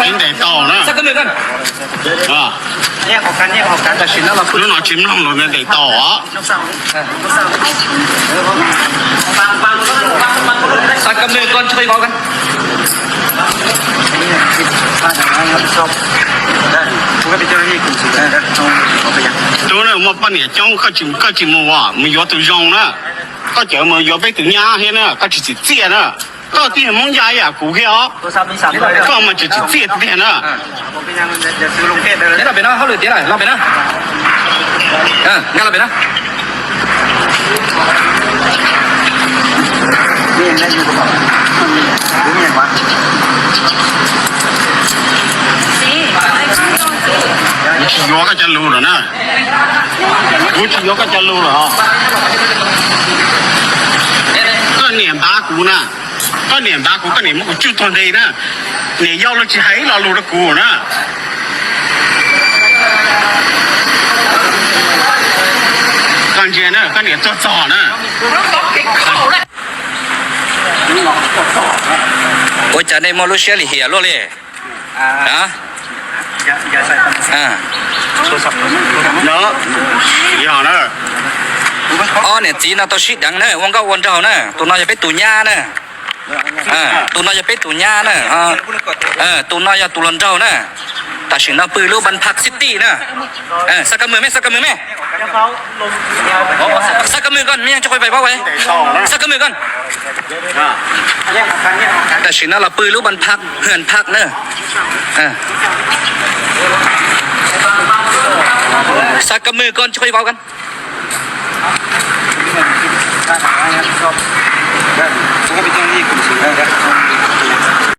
กินแต่ต่อนะ สักกันมือกัน แยกออกกันแต่ชิ้นแล้วเรา รู้หน่อยชิมน้องหนูเนี่ยแต่ต่ออ่ะ สักกันมือก่อนช่วยเขากัน ผมก็เป็นเจ้าหน้าที่กลุ่มสื่อเอาไปยัง ตัวเนี่ยมาปั้นเนี่ยจ้องก็จิมัวไม่ยอตัวยองนะก็เจอมายอไปถึงยาเห็นนะก็จิเจี๊ยนะก็ที่มึงยายอ่ะกูแค่อ๋อ ตัวซับมี300เลย ก็มันจิเจี๊ยเดียนะ ผมเป็นยังเดี๋ยวซื้อลงเทศเลย เดี๋ยวเราไปนะเขาเลยเดี๋ยวเราไปนะงั้นเราไปนะ นี่ยังได้อยู่กระเป๋าหรือยังวะ ฉี่ยอก็จะรู้หรอนะกูฉี่ยอก็จะรู้หรอก็เนี่ยบ้ากูนะก็เนี่ยบ้ากูก็เนี่ยมันกูจุดตัวเดียนะเนี่ย要了几海了路的กูนะ感觉呢跟你做早呢我在那马来西亚里黑了嘞啊อย่าใส่โทรศัพท์ เนาะอย่านะ อ๋อเนี่ยจีนตัวชิดดังเนอะวังก็วันเจ้าเนอะตัวน้อยจะเป็นตัวย่าเนอะตัวน้อยจะเป็นตัวย่าเนอะตัวน้อยจะตัวหลอนเจ้าเนอะแต่สิ่งนั้นปืนลูกบันพักซิตี้เนอะสักกันมือไหมสักกันมือไหมสักกันมือก่อนไม่ยังจะค่อยไปเปล่าไว้สักกันมือก่อนแต่สิ่งนั้นเราปืนลูกบันพักเหือนพักเนอะสักกันมือก่อนจะค่อยเปล่ากันผมก็เป็นเจ้าหน้าที่กลุ่มสื่อ